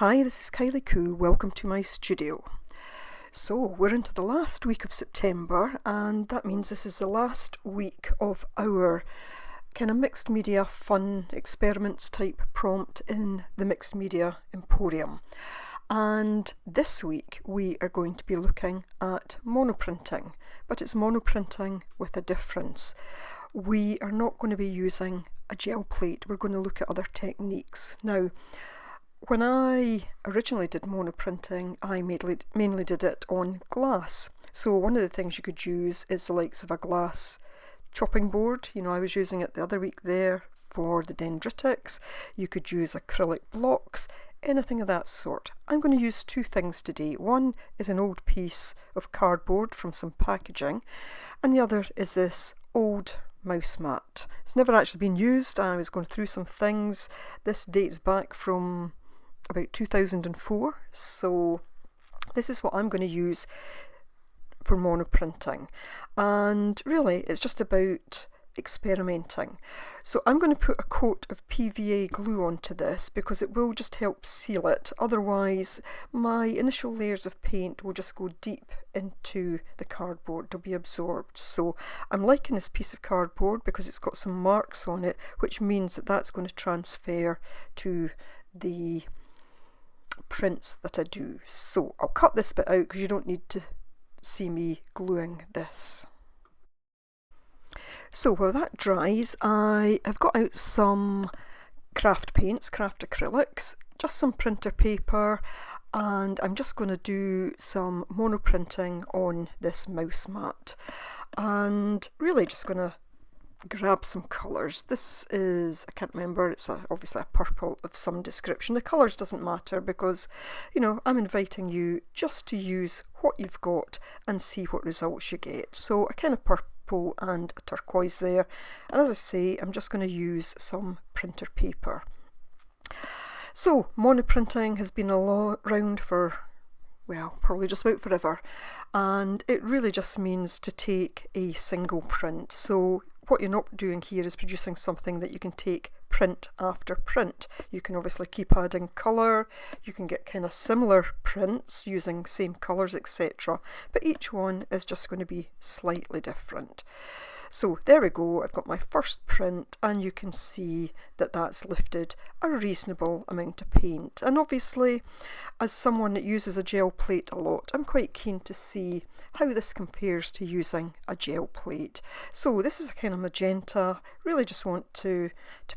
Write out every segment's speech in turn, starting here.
Hi, this is Kylie Coo. Welcome to my studio. So we're into the last week of September, and that means this is the last week of our kind of mixed media fun experiments type prompt in the Mixed Media Emporium. And this week we are going to be looking at monoprinting, but it's monoprinting with a difference. We are not going to be using a gel plate. We're going to look at other techniques. Now, when I originally did monoprinting, I mainly did it on glass. So one of the things you could use is the likes of a glass chopping board. You know, I was using it the other week there for the dendritics. You could use acrylic blocks, anything of that sort. I'm going to use two things today. One is an old piece of cardboard from some packaging, and the other is this old mouse mat. It's never actually been used. I was going through some things. This dates back from about 2004, so this is what I'm going to use for monoprinting, and really it's just about experimenting. So I'm going to put a coat of PVA glue onto this because it will just help seal it, otherwise my initial layers of paint will just go deep into the cardboard, they'll be absorbed. So I'm liking this piece of cardboard because it's got some marks on it, which means that that's going to transfer to the prints that I do. So I'll cut this bit out because you don't need to see me gluing this. So while that dries, I have got out some craft paints, craft acrylics, just some printer paper, and I'm just going to do some monoprinting on this mouse mat, and really just going to grab some colours. This is, I can't remember, it's obviously a purple of some description. The colours doesn't matter because, you know, I'm inviting you just to use what you've got and see what results you get. So a kind of purple and a turquoise there, and as I say, I'm just going to use some printer paper. So monoprinting has been around for, well, probably just about forever, and it really just means to take a single print. So what you're not doing here is producing something that you can take print after print. You can obviously keep adding colour, you can get kind of similar prints using same colours, etc. But each one is just going to be slightly different. So there we go, I've got my first print, and you can see that that's lifted a reasonable amount of paint. And obviously, as someone that uses a gel plate a lot, I'm quite keen to see how this compares to using a gel plate. So this is a kind of magenta, really just want to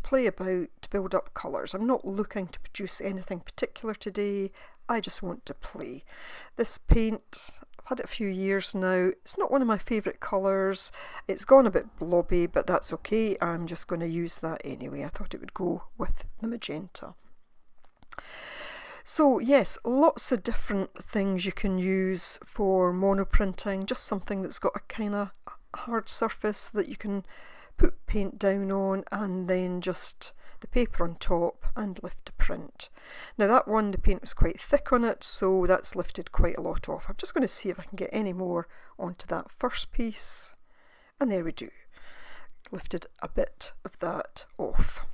play about, to build up colours. I'm not looking to produce anything particular today, I just want to play. This paint, I've had it a few years now. It's not one of my favourite colours. It's gone a bit blobby, but that's okay. I'm just going to use that anyway. I thought it would go with the magenta. So yes, lots of different things you can use for monoprinting. Just something that's got a kind of hard surface that you can put paint down on, and then just the paper on top and lift the print. Now that one, the paint was quite thick on it, so that's lifted quite a lot off. I'm just going to see if I can get any more onto that first piece, and there we do. Lifted a bit of that off.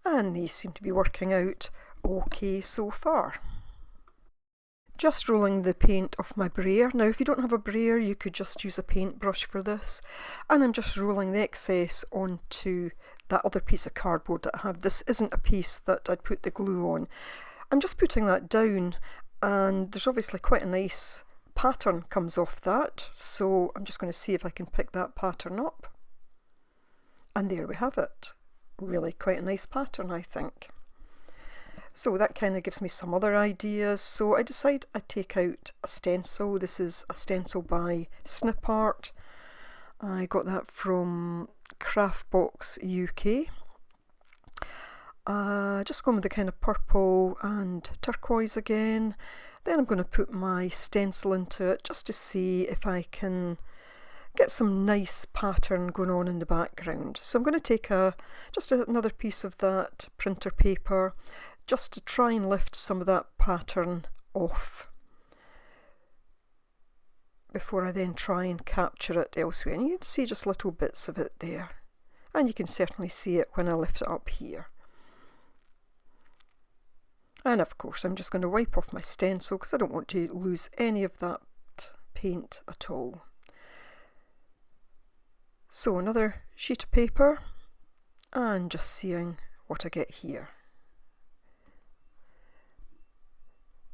And these seem to be working out okay so far. Just rolling the paint off my brayer. Now if you don't have a brayer, you could just use a paintbrush for this, and I'm just rolling the excess onto that other piece of cardboard that I have. This isn't a piece that I'd put the glue on. I'm just putting that down, and there's obviously quite a nice pattern comes off that, so I'm just going to see if I can pick that pattern up, and there we have it. Really quite a nice pattern, I think. So that kind of gives me some other ideas. So I decide I take out a stencil. This is a stencil by Snip Art. I got that from Craftbox UK. Just going with the kind of purple and turquoise again. Then I'm going to put my stencil into it just to see if I can get some nice pattern going on in the background. So I'm going to take just another piece of that printer paper, just to try and lift some of that pattern off before I then try and capture it elsewhere. And you can see just little bits of it there. and you can certainly see it when I lift it up here. And of course I'm just going to wipe off my stencil because I don't want to lose any of that paint at all. So another sheet of paper and just seeing what I get here.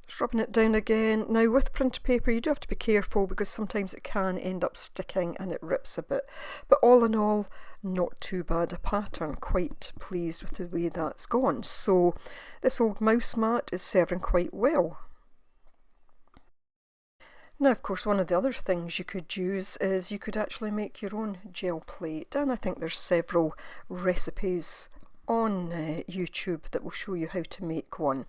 Just rubbing it down again. Now with printer paper you do have to be careful because sometimes it can end up sticking and it rips a bit. But all in all, not too bad a pattern. Quite pleased with the way that's gone. So this old mouse mat is serving quite well. Now of course one of the other things you could use is you could actually make your own gel plate, and I think there's several recipes on YouTube that will show you how to make one.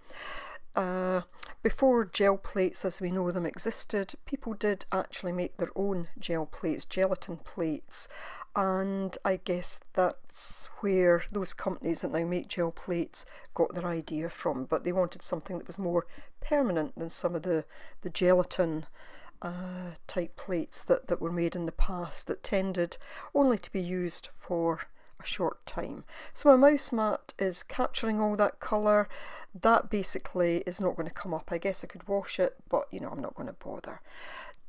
Before gel plates as we know them existed, people did actually make their own gel plates, gelatin plates, and I guess that's where those companies that now make gel plates got their idea from, but they wanted something that was more permanent than some of the gelatin type plates that were made in the past that tended only to be used for a short time. So my mouse mat is capturing all that colour. That basically is not going to come up. I guess I could wash it, but you know, I'm not going to bother.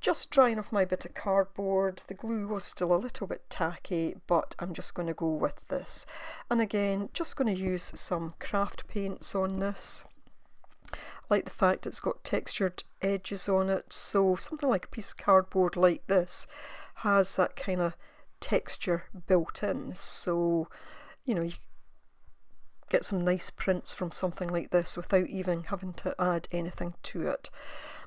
Just drying off my bit of cardboard. The glue was still a little bit tacky, but I'm just going to go with this. And again, just going to use some craft paints on this. I like the fact it's got textured edges on it, so something like a piece of cardboard like this has that kind of texture built in, so you know, you get some nice prints from something like this without even having to add anything to it.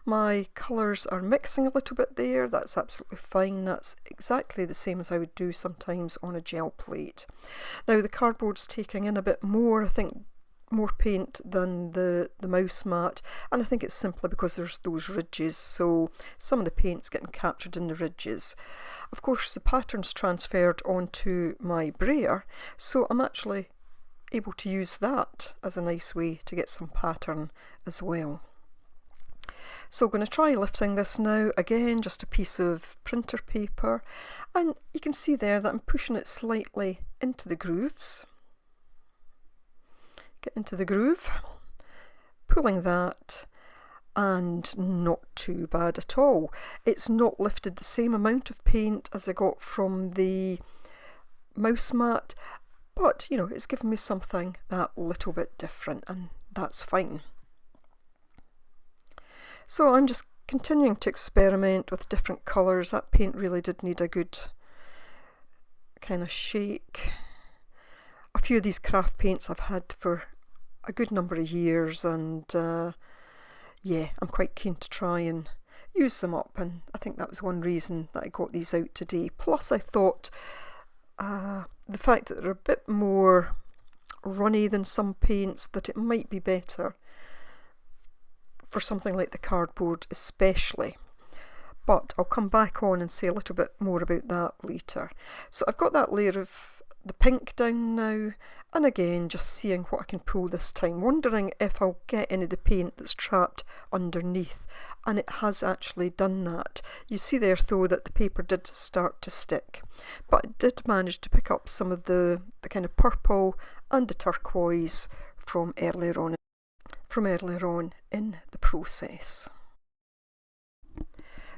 My colours are mixing a little bit there, that's absolutely fine. That's exactly the same as I would do sometimes on a gel plate. Now the cardboard's taking in a bit more, I think more paint than the mouse mat, and I think it's simply because there's those ridges, so some of the paint's getting captured in the ridges. Of course the pattern's transferred onto my brayer, so I'm actually able to use that as a nice way to get some pattern as well. So I'm going to try lifting this now. Again, just a piece of printer paper, and you can see there that I'm pushing it slightly into the grooves. Get into the groove, pulling that, and not too bad at all. It's not lifted the same amount of paint as I got from the mouse mat, but you know, it's given me something that little bit different, and that's fine. So I'm just continuing to experiment with different colours. That paint really did need a good kind of shake. A few of these craft paints I've had for a good number of years, and yeah, I'm quite keen to try and use them up, and I think that was one reason that I got these out today. Plus I thought the fact that they're a bit more runny than some paints, that it might be better for something like the cardboard especially. But I'll come back on and say a little bit more about that later. So I've got that layer of the pink down now, and again just seeing what I can pull this time, wondering if I'll get any of the paint that's trapped underneath, and it has actually done that. You see there though that the paper did start to stick, but I did manage to pick up some of the kind of purple and the turquoise from earlier on in the process.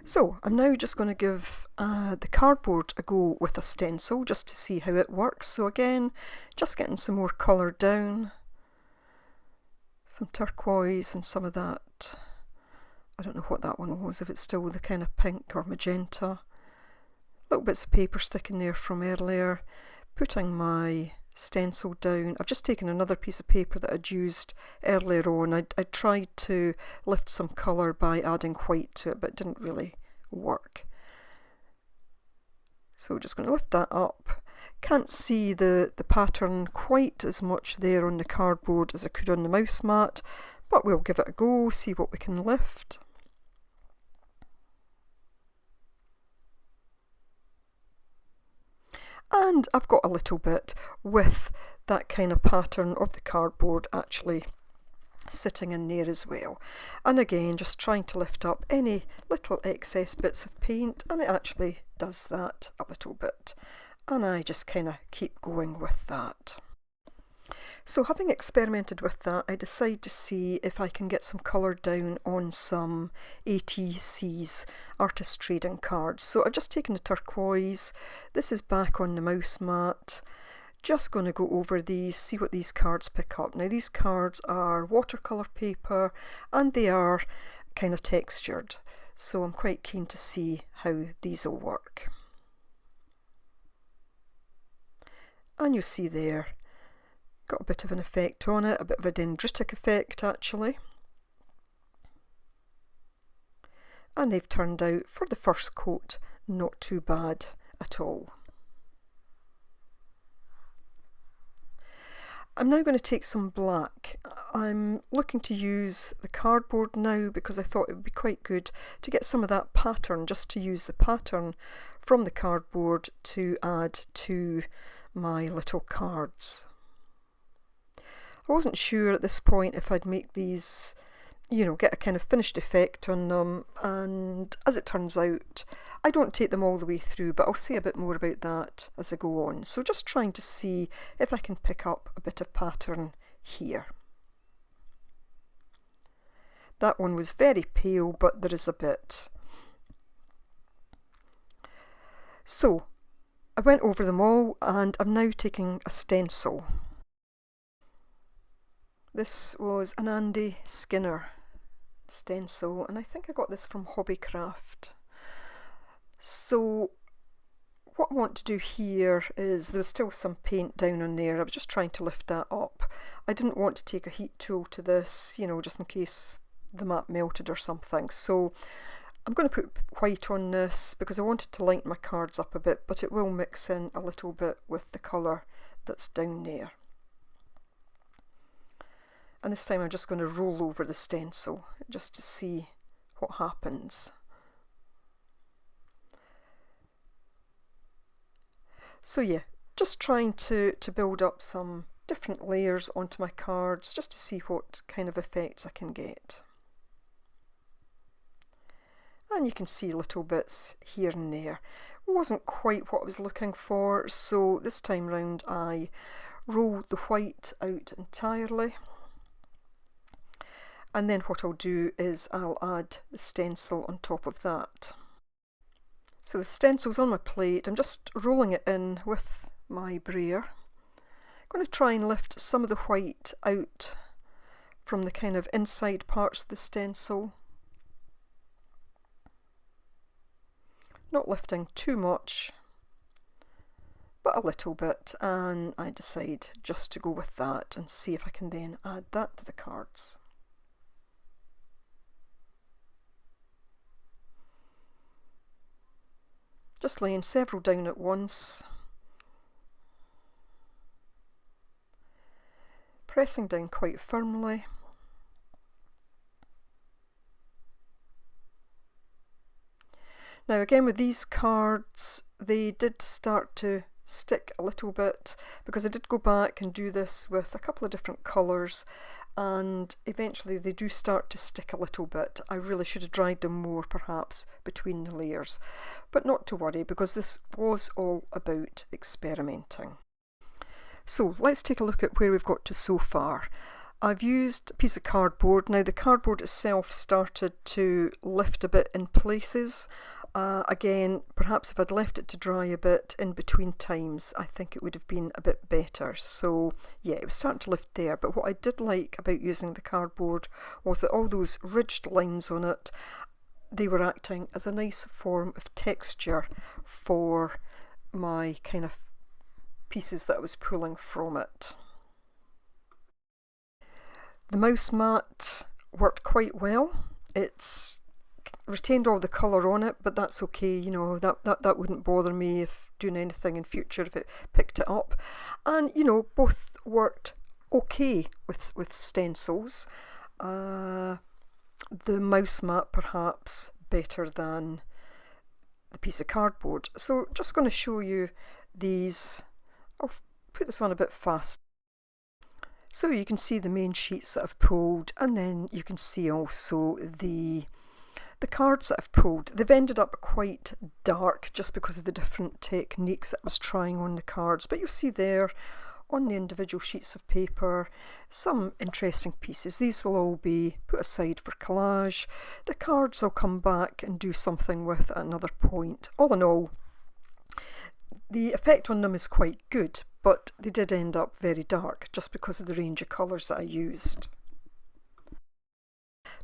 So I'm now just going to give the cardboard a go with a stencil just to see how it works. So again, just getting some more colour down, some turquoise and some of that, I don't know what that one was, if it's still the kind of pink or magenta. Little bits of paper sticking there from earlier, putting my stencil down. I've just taken another piece of paper that I'd used earlier on. I tried to lift some colour by adding white to it, but it didn't really work. So just going to lift that up. Can't see the pattern quite as much there on the cardboard as I could on the mouse mat, but we'll give it a go, see what we can lift. And I've got a little bit with that kind of pattern of the cardboard actually sitting in there as well. And again, just trying to lift up any little excess bits of paint, and it actually does that a little bit. and I just kind of keep going with that. So having experimented with that, I decide to see if I can get some colour down on some ATC's artist trading cards. So I've just taken the turquoise, this is back on the mouse mat, just going to go over these, see what these cards pick up. Now these cards are watercolour paper and they are kind of textured, so I'm quite keen to see how these will work. And you'll see there, got a bit of an effect on it, a bit of a dendritic effect actually. And they've turned out, for the first coat, not too bad at all. I'm now going to take some black. I'm looking to use the cardboard now because I thought it would be quite good to get some of that pattern, just to use the pattern from the cardboard to add to my little cards. I wasn't sure at this point if I'd make these, you know, get a kind of finished effect on them, and as it turns out I don't take them all the way through, but I'll say a bit more about that as I go on. So just trying to see if I can pick up a bit of pattern here. That one was very pale, but there is a bit. So I went over them all and I'm now taking a stencil. This was an Andy Skinner stencil, and I think I got this from Hobbycraft. So what I want to do here is, there's still some paint down on there, I was just trying to lift that up. I didn't want to take a heat tool to this, you know, just in case the mat melted or something. So I'm going to put white on this because I wanted to lighten my cards up a bit, but it will mix in a little bit with the colour that's down there. And this time I'm just going to roll over the stencil just to see what happens. So yeah, just trying to build up some different layers onto my cards just to see what kind of effects I can get. And you can see little bits here and there. It wasn't quite what I was looking for, so this time round I rolled the white out entirely. And then what I'll do is I'll add the stencil on top of that. So the stencil's on my plate, I'm just rolling it in with my brayer. I'm going to try and lift some of the white out from the kind of inside parts of the stencil. Not lifting too much, but a little bit, and I decide just to go with that and see if I can then add that to the cards. Just laying several down at once, pressing down quite firmly. Now again with these cards, they did start to stick a little bit because I did go back and do this with a couple of different colours, and eventually they do start to stick a little bit. I really should have dried them more perhaps between the layers, but not to worry because this was all about experimenting. So let's take a look at where we've got to so far. I've used a piece of cardboard. Now the cardboard itself started to lift a bit in places. Again, perhaps if I'd left it to dry a bit in between times, I think it would have been a bit better. So yeah, it was starting to lift there, but what I did like about using the cardboard was that all those ridged lines on it, they were acting as a nice form of texture for my kind of pieces that I was pulling from it. The mouse mat worked quite well. It's retained all the colour on it, but that's okay, you know, that wouldn't bother me if doing anything in future if it picked it up. And you know, both worked okay with stencils. The mouse mat perhaps better than the piece of cardboard. So just going to show you these. I'll put this on a bit fast. So you can see the main sheets that I've pulled, and then you can see also the the cards that I've pulled, they've ended up quite dark just because of the different techniques that I was trying on the cards, but you'll see there on the individual sheets of paper some interesting pieces. These will all be put aside for collage. The cards I'll come back and do something with at another point. All in all, the effect on them is quite good, but they did end up very dark just because of the range of colours that I used.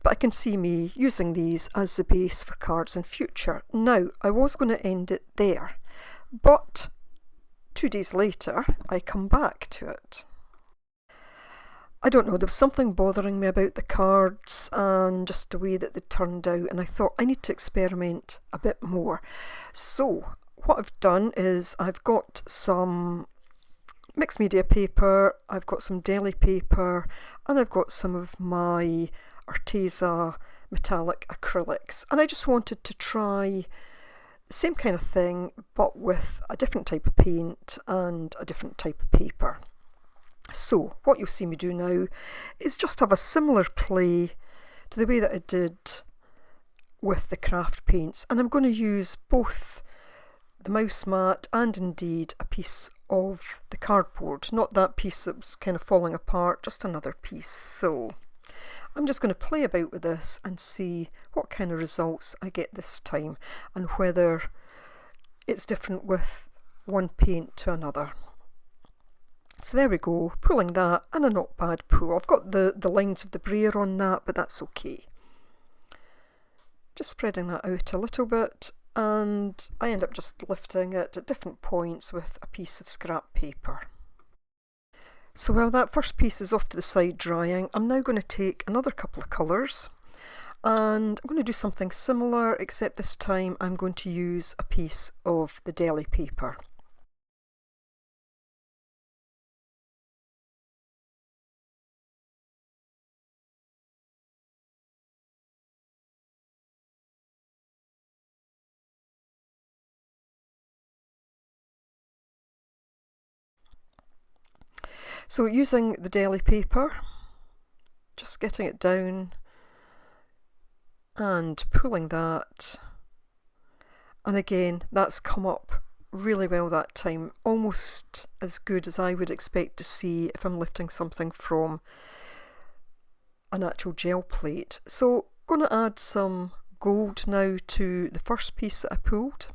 But I can see me using these as the base for cards in future. Now, I was going to end it there, but 2 days later, I come back to it. I don't know, there was something bothering me about the cards and just the way that they turned out, and I thought I need to experiment a bit more. So, what I've done is I've got some mixed media paper, I've got some deli paper, and I've got some of my Arteza metallic acrylics, and I just wanted to try the same kind of thing but with a different type of paint and a different type of paper. So what you'll see me do now is just have a similar play to the way that I did with the craft paints, and I'm going to use both the mouse mat and indeed a piece of the cardboard, not that piece that was kind of falling apart, just another piece. So I'm just going to play about with this and see what kind of results I get this time and whether it's different with one paint to another. So there we go, pulling that, and a not bad pull. I've got the lines of the brayer on that, but that's okay. Just spreading that out a little bit, and I end up just lifting it at different points with a piece of scrap paper. So while that first piece is off to the side drying, I'm now going to take another couple of colours and I'm going to do something similar, except this time I'm going to use a piece of the deli paper. So using the deli paper, just getting it down and pulling that, and again that's come up really well that time, almost as good as I would expect to see if I'm lifting something from an actual gel plate. So I'm going to add some gold now to the first piece that I pulled.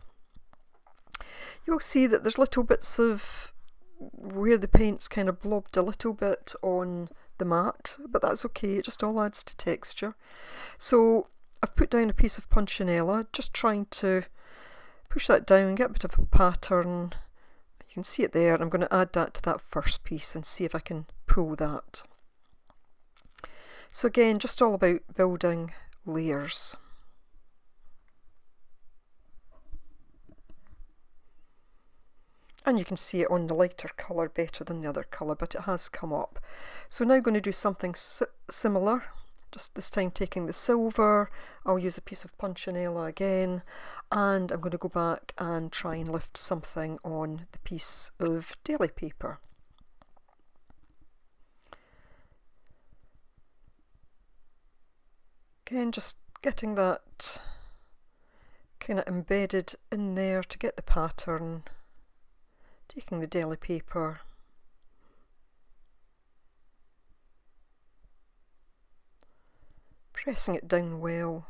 You'll see that there's little bits of where the paint's kind of blobbed a little bit on the mat, but that's okay, it just all adds to texture. So I've put down a piece of punchinella, just trying to push that down, get a bit of a pattern. You can see it there. I'm going to add that to that first piece and see if I can pull that. So again, just all about building layers. And you can see it on the lighter colour better than the other colour, but it has come up. So now I'm going to do something similar, just this time taking the silver. I'll use a piece of punchinella again, and I'm going to go back and try and lift something on the piece of deli paper. Again, just getting that kind of embedded in there to get the pattern. Taking the deli paper, pressing it down well,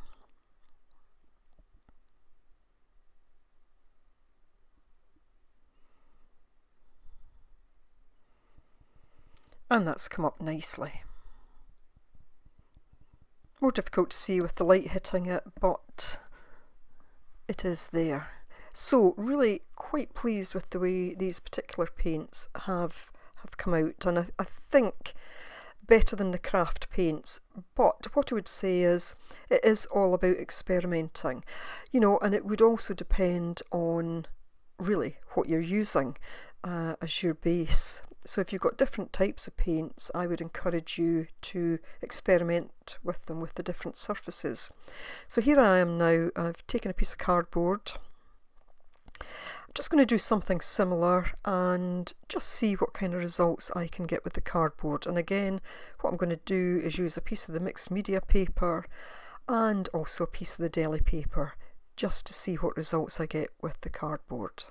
and that's come up nicely. More difficult to see with the light hitting it, but it is there. So really quite pleased with the way these particular paints have come out, and I think better than the craft paints. But what I would say is it is all about experimenting, you know, and it would also depend on really what you're using as your base. So if you've got different types of paints, I would encourage you to experiment with them with the different surfaces. So here I am now, I've taken a piece of cardboard. I'm just going to do something similar and just see what kind of results I can get with the cardboard. And again, what I'm going to do is use a piece of the mixed media paper and also a piece of the deli paper, just to see what results I get with the cardboard.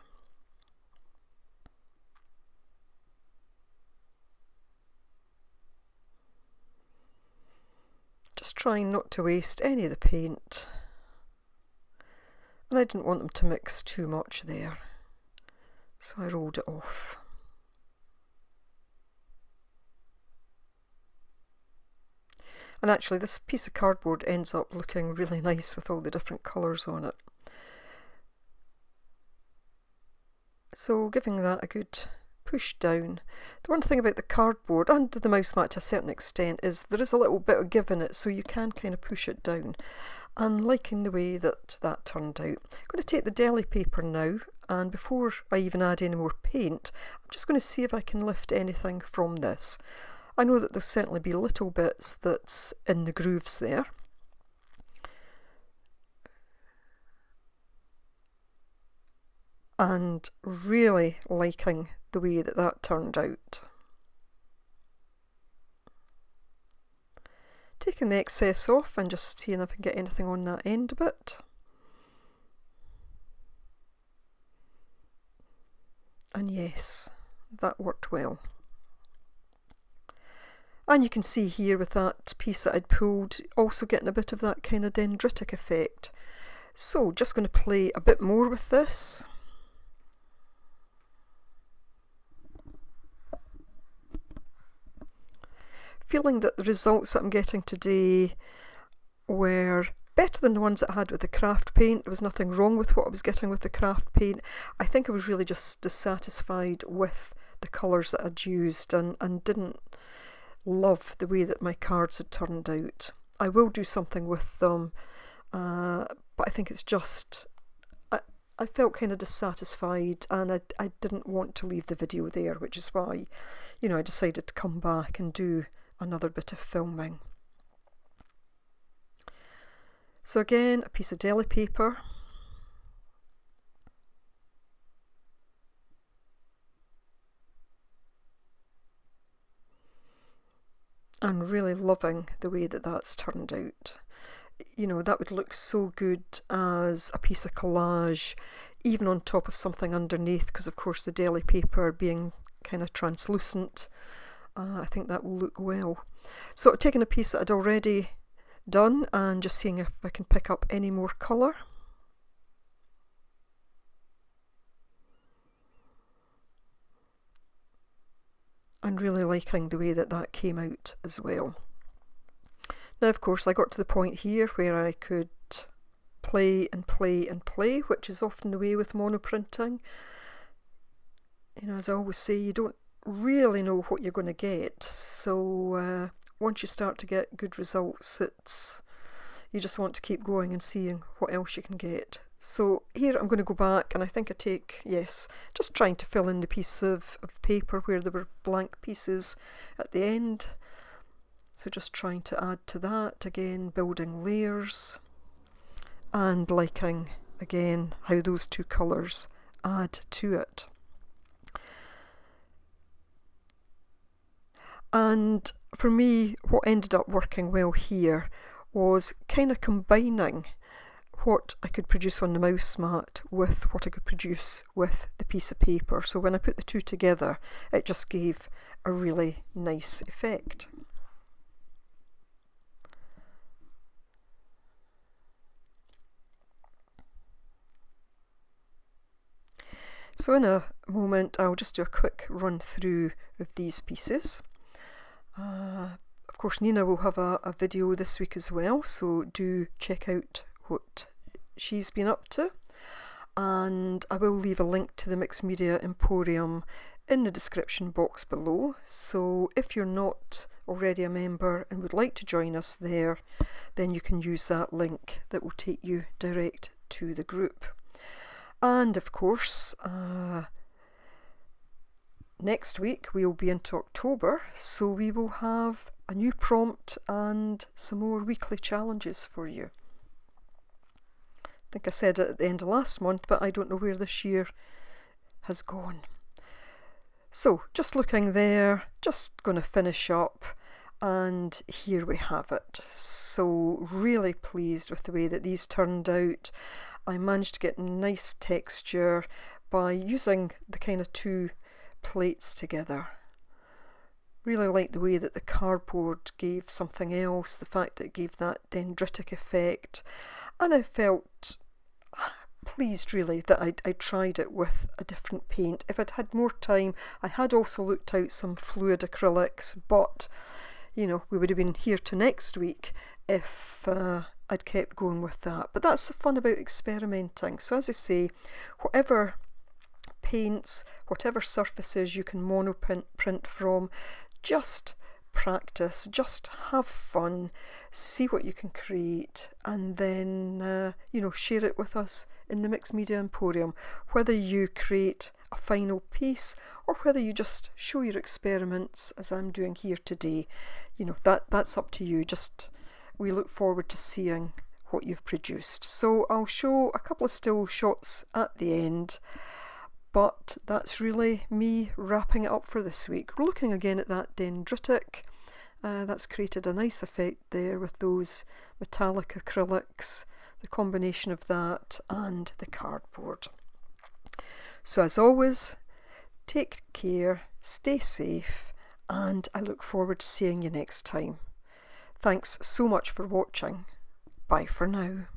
Just trying not to waste any of the paint, and I didn't want them to mix too much there, so I rolled it off. And actually this piece of cardboard ends up looking really nice with all the different colours on it. So giving that a good push down. The one thing about the cardboard and the mouse mat to a certain extent is there is a little bit of give in it, so you can kind of push it down. And liking the way that that turned out. I'm going to take the deli paper now, and before I even add any more paint, I'm just going to see if I can lift anything from this. I know that there'll certainly be little bits that's in the grooves there. And really liking the way that that turned out. Taking the excess off and just seeing if I can get anything on that end a bit. And yes, that worked well. And you can see here with that piece that I'd pulled, also getting a bit of that kind of dendritic effect. So just going to play a bit more with this. Feeling that the results that I'm getting today were better than the ones that I had with the craft paint. There was nothing wrong with what I was getting with the craft paint. I think I was really just dissatisfied with the colours that I'd used and didn't love the way that my cards had turned out. I will do something with them, but I think it's just I felt kind of dissatisfied, and I didn't want to leave the video there, which is why, you know, I decided to come back and do another bit of filming. So again, a piece of deli paper. And really loving the way that that's turned out. You know, that would look so good as a piece of collage, even on top of something underneath, because of course the deli paper being kind of translucent, I think that will look well. So I've taken a piece that I'd already done and just seeing if I can pick up any more colour. And really liking the way that that came out as well. Now of course I got to the point here where I could play and play and play, which is often the way with monoprinting. You know, as I always say, you don't really know what you're going to get, so once you start to get good results, you just want to keep going and seeing what else you can get. So here I'm going to go back, and I think I take, yes, just trying to fill in the piece of paper where there were blank pieces at the end. So just trying to add to that, again building layers, and liking again how those two colours add to it. And for me, what ended up working well here was kind of combining what I could produce on the mouse mat with what I could produce with the piece of paper. So when I put the two together, it just gave a really nice effect. So in a moment, I'll just do a quick run through of these pieces. Of course, Nina will have a video this week as well, so do check out what she's been up to. And I will leave a link to the Mixed Media Emporium in the description box below. So if you're not already a member and would like to join us there, then you can use that link that will take you direct to the group. And of course, next week we'll be into October, so we will have a new prompt and some more weekly challenges for you. I think I said it at the end of last month, but I don't know where this year has gone. So just looking there, just going to finish up, and here we have it. So really pleased with the way that these turned out. I managed to get nice texture by using the kind of two plates together. Really like the way that the cardboard gave something else, the fact that it gave that dendritic effect, and I felt pleased really that I tried it with a different paint. If I'd had more time, I had also looked out some fluid acrylics, but you know, we would have been here to next week if I'd kept going with that. But that's the fun about experimenting. So as I say, whatever paints, whatever surfaces you can monoprint from, just practice, just have fun, see what you can create, and then you know, share it with us in the Mixed Media Emporium, whether you create a final piece or whether you just show your experiments as I'm doing here today. You know, that's up to you. Just we look forward to seeing what you've produced. So I'll show a couple of still shots at the end, but that's really me wrapping it up for this week. We're looking again at that dendritic. That's created a nice effect there with those metallic acrylics, the combination of that and the cardboard. So as always, take care, stay safe, and I look forward to seeing you next time. Thanks so much for watching. Bye for now.